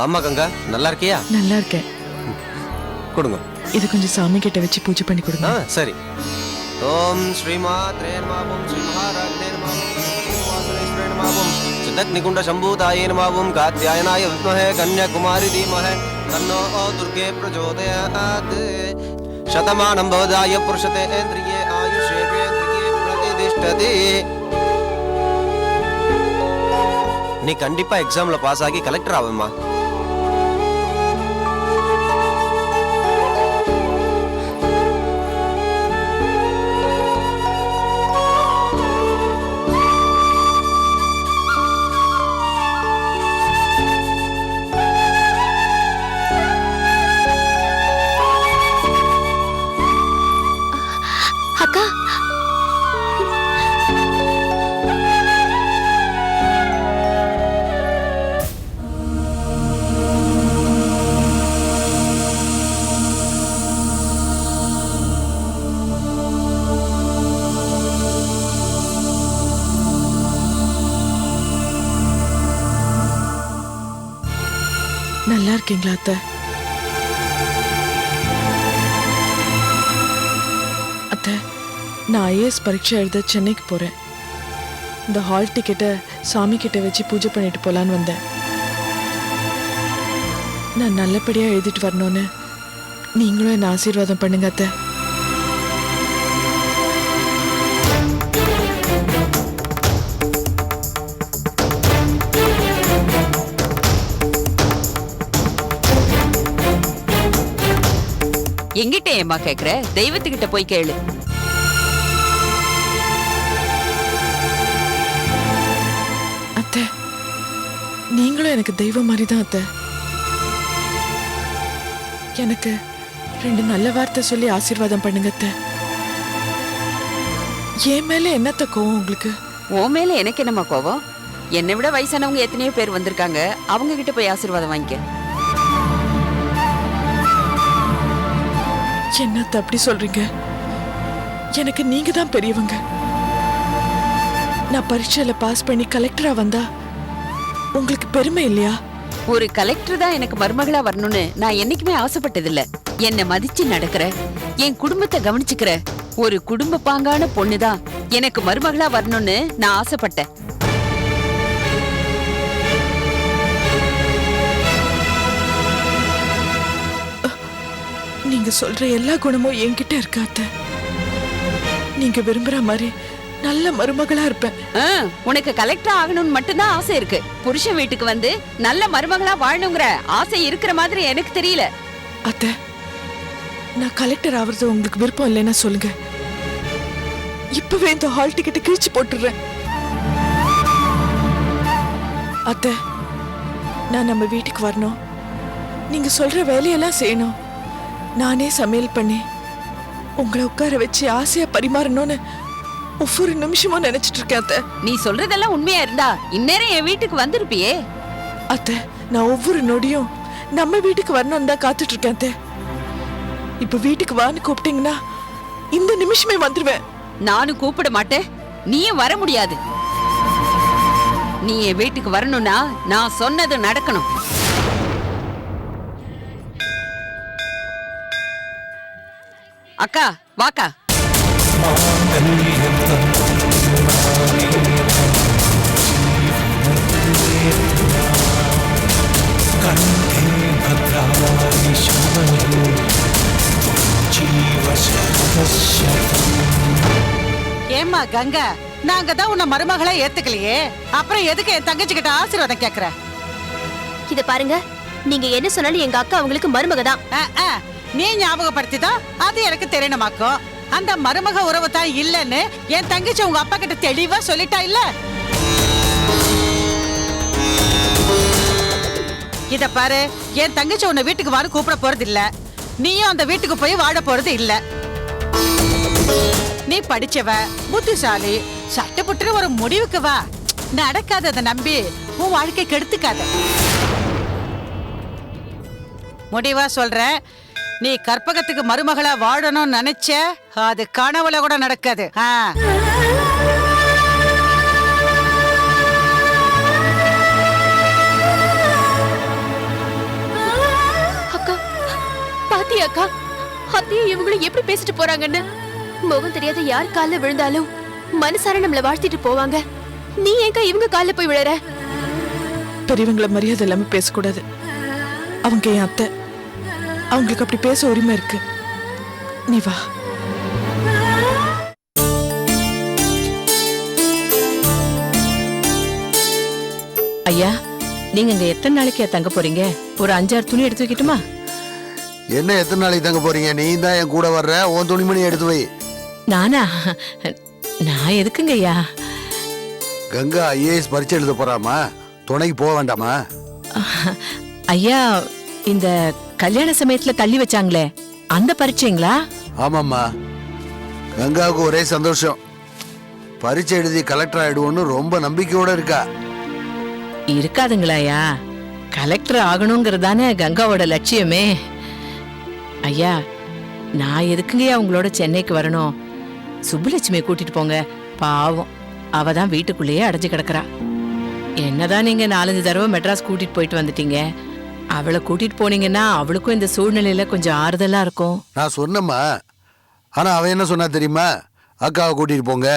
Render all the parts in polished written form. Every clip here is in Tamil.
வாமா கங்கா, நல்லா இருக்கியா? நல்லா இருக்கேன். கொடுங்க. இது கொஞ்சம் சாமி கிட்ட வச்சு பூஜை பண்ணி கொடுங்க. சரி. ஓம் ஸ்ரீமாத்ரே நமः, ஓம் ஸ்ரீ மகாராஜ்ஞே நமः, ஓம் வாசுதேஸ்வரே நமः, ஓம் சித்தக்னிகுண்ட சம்பூதாயே நமः, ஓம் காத்யாயனாய வித்மஹே கன்யாகுமாரி தீமஹி தன்னோ துர்கே பிரச்சோதயாத். சதமானம் பவதாய புருஷதேந்திரியே ஆயுஷேவேந்திரியே பிரதிதிஷ்டதி. நீ கண்டிப்பா எக்ஸாம்ல பாஸ் ஆகி கலெக்டர் ஆவம்மா. அக்கா, நல்லா இருக்கீங்களா அத்தை? அத்தை, நான் ஐஏஎஸ் பரீட்சை எழுத சென்னைக்கு போறேன். இந்த ஹால் டிக்கெட்டை சாமி கிட்ட வச்சு பூஜை பண்ணிட்டு போலான்னு வந்தேன். நான் நல்லபடியா எழுதிட்டு வரணும்னு நீங்களும் என்ன ஆசீர்வாதம் பண்ணுங்க அத்தை. எங்கிட்ட ஏமா கேக்குற? தெய்வத்துக்கிட்ட போய் கேளு. அத்தை, நீங்களும் எனக்கு தெய்வம் மாதிரி தான் அத்தை. எனக்கு 2 நல்ல வார்த்தை சொல்லி ஆசீர்வாதம் பண்ணுங்க அத்தை. என் மேல என்னத்த கோவம் உங்களுக்கு? உன் மேல எனக்கு என்னமா கோவம்? என்னை விட வயசானவங்க எத்தனையோ பேர் வந்திருக்காங்க, அவங்க கிட்ட போய் ஆசீர்வாதம் வாங்கிக்க. என்னத்த அப்படி சொல்றீங்க? எனக்கு நீங்க தான் பெரியவங்க. நான் பரீட்சையில பாஸ் பண்ணி கலெக்டரா வந்தா உங்களுக்கு பெருமை இல்லையா? ஒரு கலெக்டர் தான் எனக்கு மருமகளா வரணும்னு நான் என்னைக்குமே ஆசைப்பட்டதில்ல. என்னை மதிச்சு நடக்கிற, என் குடும்பத்தை கவனிச்சுக்கிற ஒரு குடும்ப பாங்கான பொண்ணுதான் எனக்கு மருமகளா வரணும்னு நான் ஆசைப்பட்டேன். நீங்க சொல்ற எல்லா குணமும் என்கிட்ட இருக்காத்த. நீங்க விரும்புற மாதிரி நல்ல மருமகளா இருப்பேன். உனக்கு கலெக்டர் ஆகணும்னு மட்டும்தான் ஆசை இருக்கு. புருஷன் வீட்டுக்கு வந்து நல்ல மருமகளா வாழணுங்கிற ஆசை இருக்கிற மாதிரி எனக்கு தெரியல. அத்தை, நான் கலெக்டர் ஆவறது உங்களுக்கு விருப்பம் இல்லைன்னா சொல்லுங்க. இப்பவே இந்த ஹால் டிக்கெட்டை கிழிச்சு போட்டுடுறேன். அத்தை, நான் நம்ம வீட்டுக்கு வரணும். நீங்க சொல்ற வேலையெல்லாம் செய்யணும். நானே சமையல் பண்ணி உங்களை உட்கார வச்சு ஆசையா பரிமாறணும்னு ஒவ்வொரு நிமிஷமும் நினைச்சிட்டு இருக்கேன் அத்தை. நீ சொல்றதெல்லாம் உண்மையா இருந்தா இந்நேரம் என் வீட்டுக்கு வந்திருப்பியே. அத்தை, நான் ஒவ்வொரு நொடியும் நம்ம வீட்டுக்கு வரணும் தான் காத்துட்டு இருக்கேன் அத்தை. இப்ப வீட்டுக்கு வான்னு கூப்பிட்டீங்கன்னா இந்த நிமிஷமே வந்துருவேன். நானும் கூப்பிட மாட்டேன், நீயும் வர முடியாது. நீ என் வீட்டுக்கு வரணும்னா நான் சொன்னது நடக்கணும். அக்கா வாக்கா. ஏம்மா கங்கா, நாங்க தான் உன்னை மருமகளா ஏத்துக்கலையே, அப்புறம் எதுக்கு என் தங்கச்சி கிட்ட ஆசீர்வாதம் கேக்குற? இத பாருங்க, நீங்க என்ன சொன்னாலும் எங்க அக்கா அவங்களுக்கு மருமக தான். நீ ஞாபகப்படுத்தி தான் அது எனக்கு தெரியணுமாக்கும். அந்த மருமக உறவு தான் இல்லன்னு என் தங்கச்சி உங்க அப்பா கிட்ட தெளிவா சொல்லிட்டா இல்ல? இத பாரு, என் தங்கச்சி உன்னை வீட்டுக்கு வான்னு கூப்பிட போறது இல்ல. நீயும் அந்த வீட்டுக்கு போய் வாழ போறது இல்ல. நீ படிச்சவ, புத்திசாலி, சட்டப்புட்டு ஒரு முடிவுக்கு வா. நடக்காததை நம்பி உன் வாழ்க்கை கெடுத்துக்காத. முடிவா சொல்ற, நீ கற்பகத்துக்கு மருமகளா வாழணும்னு நினைச்ச, அது கனவுல கூட நடக்காது. அக்கா அத்தையும் இவங்களும் எப்படி பேசிட்டு போறாங்கன்னு. முகம் தெரியாத யார் கால்ல விழுந்தாலும் மனசார நம்மள வாழ்த்திட்டு போவாங்க. நீ ஏங்க இவங்க கால்ல போய் விழற? பெரியவங்களை மரியாதை இல்லாம பேசக்கூடாது. அவங்க என் அத்தை, அவங்களுக்கு அப்படி பேச உரிமை இருக்கு. நீ வா. ஐயா, நீங்க இங்க எத்தனை நாளைக்கு தங்க போறீங்க? ஒரு 5-6 துணி எடுத்து வைக்கட்டுமா? என்ன எத்தனை நாளைக்கு தங்க போறீங்க? நீ தான் என் கூட வர்ற, உன் துணிமணி எடுத்து வை. நானா? நான் எதுக்குங்க ஐயா? கங்கா ஐஏஎஸ் பரீட்சை எழுத போறாமா? துணைக்கு போக வேண்டாமா? ஐயா, இந்த கல்யாண சமயத்துல தள்ளி வச்சாங்களே அந்த பரீட்சைங்களா? ஆமாம்மா, கங்காவுக்கு ஒரே சந்தோஷம். பரீட்சை எழுதி கலெக்டர் ஆயிடுவோன்னு ரொம்ப நம்பிக்கையோட இருக்கா. இருக்காதுங்களாயா? கலெக்டர் ஆகணுங்கிறதானே கங்காவோட லட்சியமே. ஐயா, நான் எதுக்குங்கய்யா உங்களோட சென்னைக்கு வரணும்? சுப்புலட்சுமியை கூட்டிட்டு போங்க. பாவம், அவ தான் வீட்டுக்குள்ளேயே அடைஞ்சு கிடக்குறா. என்னதான் நீங்க 4-5 தடவை மெட்ராஸ் கூட்டிட்டு போயிட்டு வந்துட்டீங்க. அவளை கூட்டிட்டு போனீங்கன்னா அவளுக்கும் இந்த சூழ்நிலையில கொஞ்சம் ஆறுதலா இருக்கும். நான் சொன்னம்மா, ஆனா அவன் என்ன சொன்னா தெரியுமா? அக்காவை கூட்டிட்டு போங்க,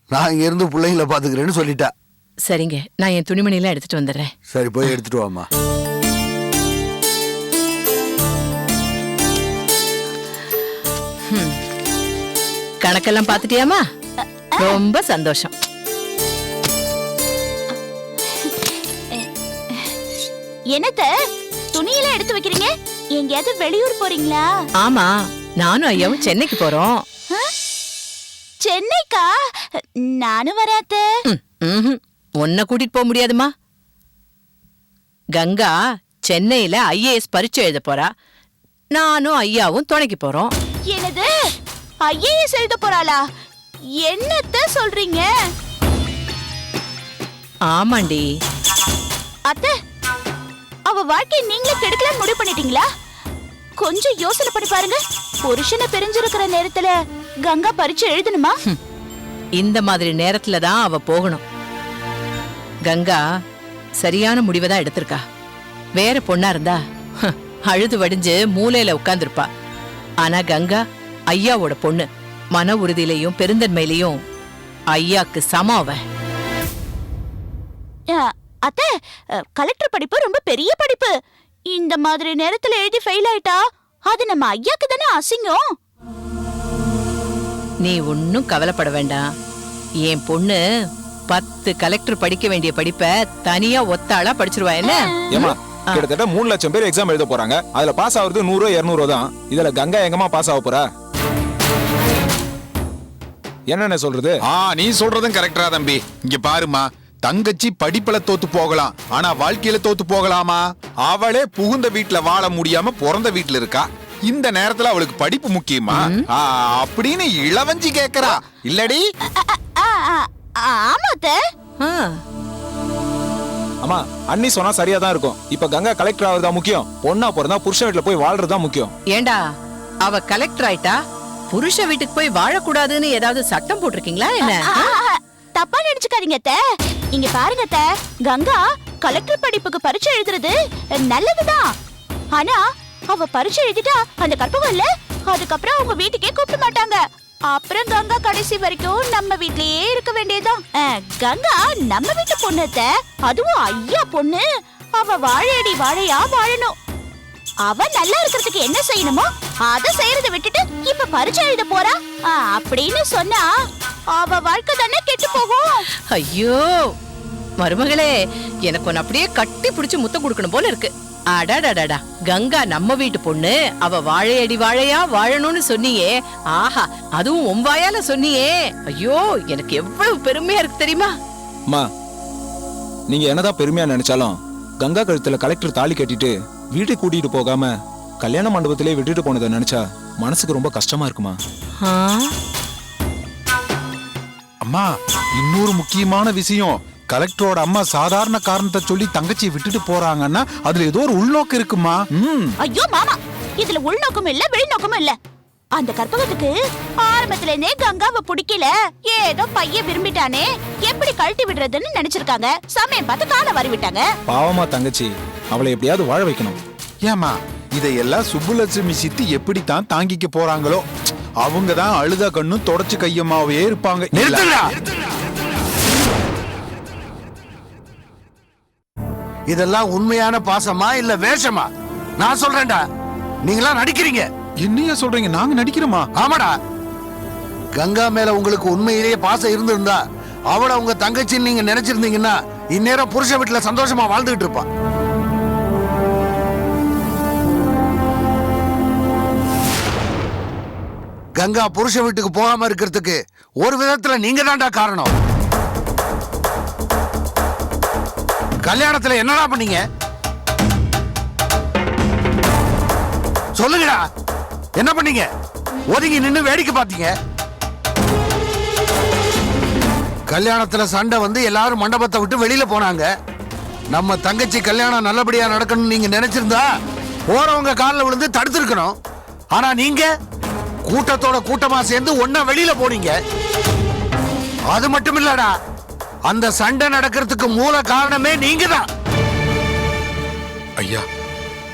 நான் இங்க இருந்து பிள்ளைங்களை பாத்துக்கிறேன்னு சொல்லிட்டா. சரிங்க, நான் என் துணிமணியெல்லாம் எடுத்துட்டு வந்துடுறேன். சரி, போய் எடுத்துட்டு வாமா. கணக்கெல்லாம் பாத்துட்டியாமா? ரொம்ப சந்தோஷம். என்னத்த துணியெல்லாம் எடுத்து வைக்கிறீங்க? எங்கேயாவது வெளியூர் போறீங்களா? ஆமா, நானும் ஐயாவும் சென்னைக்கு போறோம். சென்னைக்கா? நானும் வராத்த. உன்னை கூட்டிட்டு போக முடியாதுமா. கங்கா சென்னையில ஐஏஎஸ் பரீட்சை எழுத போறா. நானும் ஐயாவும் துணைக்கு போறோம். என்னது? ஐஏஎஸ் எழுத போறாளா? என்னத்த சொல்றீங்க? ஆமாண்டி. அத்தை, அவ வாழ்க்கையை நீங்களே கெடுக்கலாம்னு முடிவு பண்ணிட்டீங்களா? கொஞ்சம் யோசனை பண்ணி பாருங்க. புருஷனை பிரிஞ்சிருக்கிற நேரத்துல கங்கா பரீட்சை எழுதணுமா? இந்த மாதிரி நேரத்துல தான் அவ போகணும். கங்கா சரியான முடிவை தான் எடுத்திருக்கா. வேற பொண்ணா இருந்தா அழுது வடிஞ்சு மூலையில உட்கார்ந்துருப்பா. ஆனா கங்கா ஐயாவோட பொண்ணு. மன உறுதியிலையும் பெருந்தன்மையிலையும் ஐயாக்கு சமம் அவ. அத்தை, கலெக்டர் படிப்பு ரொம்ப பெரிய படிப்பு. இந்த மாதிரி நேரத்துல எழுதி ஃபெயில் ஆயிட்டா அது நம்ம ஐயாக்கு தானே அசிங்கம். நீ ஒன்னும் கவலைப்பட வேண்டாம். என் பொண்ணு 10 கலெக்டர் படிக்க வேண்டிய படிப்பை தனியா ஒத்தாளா படிச்சிருவா. என்ன ஏமா, கிட்டத்தட்ட 3 லட்சம் பேர் எக்ஸாம் எழுத போறாங்க. அதுல பாஸ் ஆகுறது 100-200 தான். இதுல கங்கா எங்கம்மா பாஸ் ஆக போறா? என்னென்ன சொல்றது? நீ சொல்றதும் கரெக்டா தம்பி. இங்க பாருமா, தங்கச்சி படிப்புல தோத்து போகலாம், ஆனா வாழ்க்கையில தோத்து போகலாமா? அவளே புகுந்த வீட்டுல வாழ முடியாம பிறந்த வீட்டுல இருக்கா. இந்த நேரத்துல அவளுக்கு படிப்பு முக்கியமா அப்படின்னு இளவஞ்சி கேக்குறா இல்லடி? அம்மா, அண்ணி சொன்னா சரியா தான் இருக்கும். இப்ப கங்கா கலெக்டர் ஆகுறதா முக்கியம்? பொண்ணா போறதா புருஷன் வீட்டுல போய் வாழ்றதா முக்கியம்? ஏண்டா, அவ கலெக்டர் ஆயிட்டா புருஷ வீட்டுக்கு போய் வாழக்கூடாதுன்னு ஏதாவது சட்டம் போட்டிருக்கீங்களா என்ன? தப்பா நினைச்சுக்காதீங்க அத்தை. இங்க பாருங்க அத்தை, கங்கா கலெக்டர் படிப்புக்கு பரீட்சை எழுதுறது நல்லதுதான். ஆனா அவ பரீட்சை எழுதிட்டா அந்த கற்பகம் இல்ல, அதுக்கப்புறம் அவங்க வீட்டுக்கே கூப்பிட மாட்டாங்க. அப்புறம் கங்கா கடைசி வரைக்கும் நம்ம வீட்லயே இருக்க வேண்டியதுதான். கங்கா நம்ம வீட்டு பொண்ணு அத்தை, அதுவும் ஐயா பொண்ணு. அவ வாழையடி வாழையா வாழணும். அவ நல்லா இருக்கிறதுக்கு என்ன செய்யணுமோ அத செய்யறதை விட்டுட்டு இப்ப பரீட்சை எழுத போறா அப்படின்னு சொன்னா அவ வாழ்க்கை தானே கெட்டு போகும். ஐயோ மருமகளே, எனக்கு ஒன்னு அப்படியே கட்டி பிடிச்சு முத்தம் கொடுக்கணும் போல இருக்கு. அடாடாடாடா, கங்கா நம்ம வீட்டு பொண்ணு, அவ வாழையடி வாழையா வாழணும்னு சொன்னியே. ஆஹா, அதுவும் ஒம்பாயால சொன்னியே. ஐயோ, எனக்கு எவ்வளவு பெருமையா இருக்கு தெரியுமா? அம்மா, நீங்க என்னதான் பெருமையா நினைச்சாலும் கங்கா கழுத்துல கலெக்டர் தாலி கட்டிட்டு வீட்டுக்கு கூட்டிட்டு போகாம கல்யாண மண்டபத்திலே விட்டுட்டு போனதை நினைச்சா மனசுக்கு ரொம்ப கஷ்டமா இருக்குமா? அம்மா, இன்னொரு முக்கியமான விஷயம். கலெக்டரோட அம்மா சாதாரண காரணத்தை சொல்லி தங்கச்சியை விட்டுட்டு போறாங்கன்னா அதுல ஏதோ ஒரு உள்நோக்கம் இருக்குமா? ஐயோ மாமா, இதுல உள்நோக்கம் இல்ல வெளிநோக்கமும் இல்ல. அந்த கற்பகத்துக்கு ஆரம்பத்துல இருந்தே கங்காவை பிடிக்கல. ஏதோ பையன் விரும்பிட்டானே, எப்படி கழட்டி விடுறதுன்னு நினைச்சிருக்காங்க. சமயம் பார்த்து காலை வாரி விட்டாங்க. பாவமா தங்கச்சி, அவளை எப்படியாவது வாழ வைக்கணும். ஏமா, இதையெல்லாம் சுப்புலட்சுமி சித்தி எப்படித்தான் தாங்கிக்க போறாங்களோ. அவங்க தான் அழுத கண்ணும் தொடச்சு கையம்மாவே இருப்பாங்க. இதெல்லாம் உண்மையான பாசமா இல்ல வேஷமா? நான் சொல்றேன்டா, நீங்களா நடிக்கிறீங்க. என்னையா சொல்றீங்க? நாங்க நடிக்கிறோமா? ஆமாடா. கங்கா மேல உங்களுக்கு உண்மையிலேயே பாசம் இருந்திருந்தா அவளை உங்க தங்கச்சின்னு நீங்க நினைச்சிருந்தீங்கன்னா இந்நேரம் புருஷ வீட்டுல சந்தோஷமா வாழ்ந்துகிட்டு இருப்பா. கங்கா புருஷ வீட்டுக்கு போகாம இருக்கிறதுக்கு ஒரு விதத்துல நீங்க தான்டா காரணம். கல்யாணத்துல என்னடா பண்ணீங்க சொல்லுங்கடா. என்ன பண்ணீங்க? ஒதுங்கி நின்னு வேடிக்கை பார்த்தீங்க. கல்யாணத்துல சண்டை வந்து எல்லாரும் மண்டபத்தை விட்டு வெளியில போனாங்க. நம்ம தங்கச்சி கல்யாணம் நல்லபடியா நடக்கணும்னு நீங்க நினைச்சிருந்தா போறவங்க காலில் விழுந்து தடுத்திருக்கணும். ஆனா நீங்க கூட்டத்தோட கூட்டமா சேர்ந்து ஒன்னா வெளியில போனீங்க. அது மட்டும் இல்லடா, அந்த சண்டை நடக்கிறதுக்கு மூல காரணமே நீங்க தான். ஐயா,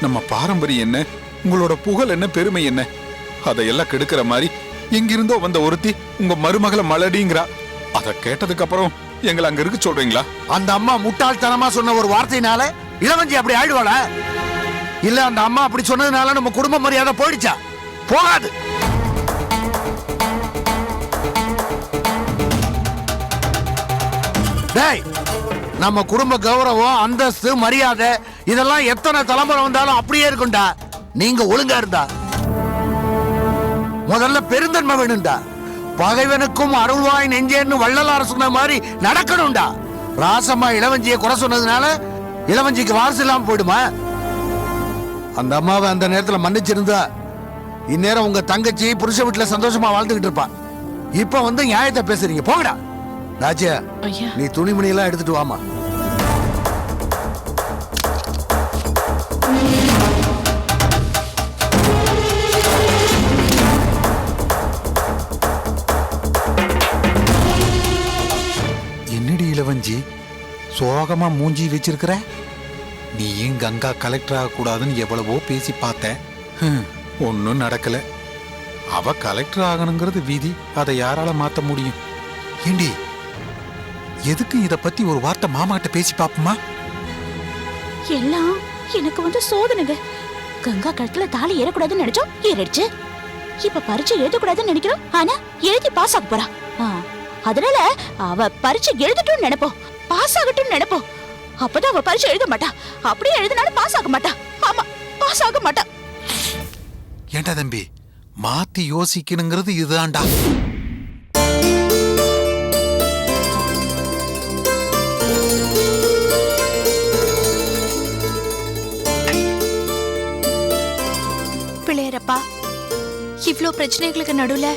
நம்ம பாரம்பரியம் என்ன, உங்களோட புகழ் என்ன, பெருமை என்ன, அதையெல்லாம் கெடுக்கிற மாதிரி எங்கிருந்தோ வந்த ஒருத்தி உங்க மருமகளை மலடிங்கிறா. அதை கேட்டதுக்கு அப்புறம் எங்களை அங்க இருக்க சொல்றீங்களா? அந்த அம்மா முட்டாள்தனமா சொன்ன ஒரு வார்த்தையினால இளவஞ்சி அப்படி ஆயிடுவாளா? இல்ல அந்த அம்மா அப்படி சொன்னதுனால நம்ம குடும்ப மரியாதை போயிடுச்சா? போகாது. டேய், நம்ம குடும்ப கௌரவம், அந்தஸ்து, மரியாதை இதெல்லாம் எத்தனை தலைமுறை வந்தாலும் அப்படியே இருக்கும்டா. நீங்க ஒழுங்கா இருந்தா. முதல்ல பெருந்தன்மை வேணும்டா. பகைவனுக்கும் அருள்வாய் நெஞ்சேன்னு வள்ளலார் சொன்ன மாதிரி நடக்கணும்டா. ராசம்மா இளவஞ்சியை குறை சொன்னதுனால இளவஞ்சிக்கு வாரிசு இல்லாம போயிடுமா? அந்த அம்மாவை அந்த நேரத்துல மன்னிச்சிருந்தா இந்நேரம் உங்க தங்கச்சி புருஷ வீட்டுல சந்தோஷமா வாழ்ந்துகிட்டு இருப்பா. இப்ப வந்து நியாயத்தை பேசுறீங்க. போங்கடா. ராஜா, நீ துணிமணி எல்லாம் எடுத்துட்டு வாமா. என்னடி இளவஞ்சி சோகமா மூஞ்சி வச்சிருக்கிற? நீயும் கங்கா கலெக்டர் ஆக கூடாதுன்னு எவ்வளவோ பேசி பார்த்த. ஒன்னும் நடக்கல. அவ கலெக்டர் ஆகணுங்கிறது விதி. அதை யாரால மாத்த முடியும்? ஏண்டி, எதுக்கு இத பத்தி ஒரு வார்த்தை மாமா கிட்ட பேசி பாப்போமா? எல்லாம் எனக்கு வந்து சோதனைங்க. கங்கா கழுத்துல தாலி ஏறக்கூடாதுன்னு நினைச்சோம், ஏறிடுச்சு. இப்ப பரீட்சை எழுதக்கூடாதுன்னு நினைக்கிறோம், ஆனா எழுதி பாஸ் ஆக போறா. அதனால அவ பரீட்சை எழுதட்டும்னு நினைப்போம், பாஸ் ஆகட்டும்னு நினைப்போம். அப்பதான் அவ பரீட்சை எழுத மாட்டா. அப்படியே எழுதினாலும் பாஸ் ஆக மாட்டா. ஆமா, பாஸ் ஆக மாட்டா. ஏண்டா தம்பி, மாத்தி யோசிக்கணுங்கிறது இதுதான்டா. பிள்ளையரப்பா, இவ்ளோ பிரச்சனைகளுக்கு நடுவுல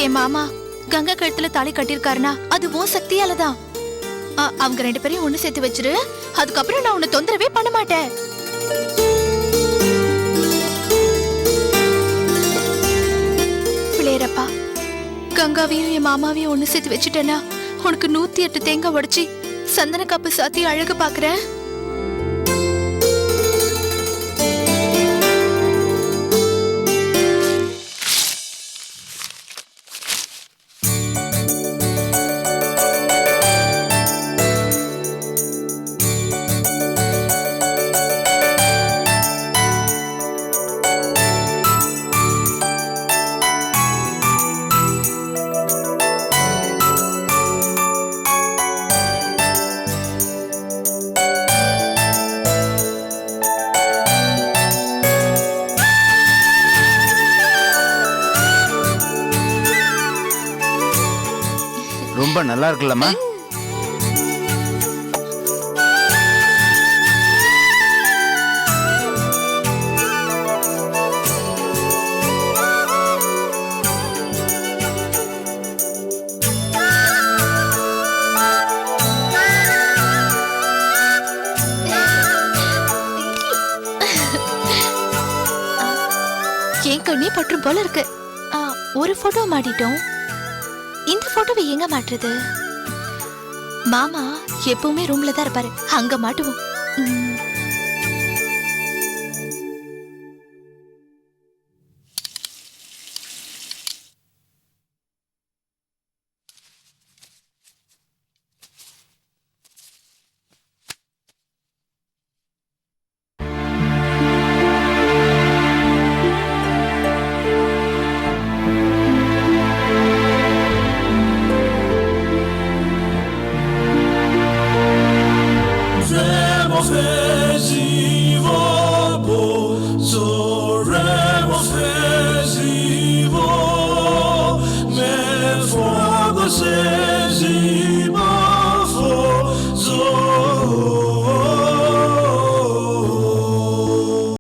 என் மாமா கங்கா கழுத்துல தாலி கட்டிருக்காருனா அது உன் சக்தியாலதான். அவங்க 2 பேரையும் ஒண்ணு சேர்த்து வச்சிரு. அதுக்கப்புறம் நான் உன்னை தொந்தரவே பண்ண மாட்டேன். பிள்ளையரப்பா, கங்காவையும் என் மாமாவையும் ஒண்ணு சேர்த்து வச்சுட்டேன்னா உனக்கு 108 தேங்காய் உடைச்சி சந்தன காப்பு சாத்தி அழகு பாக்குறேன். ரொம்ப நல்லா இருக்குல்லம்மா. என் கண்ணே பற்றும் போல இருக்கு. ஒரு போட்டோ மாட்டிட்டோம். இந்த போட்டோவை எங்க மாட்டுறது? மாமா எப்பவுமே ரூம்ல தான் இருப்பாரு, அங்க மாட்டுவோம். fogo seja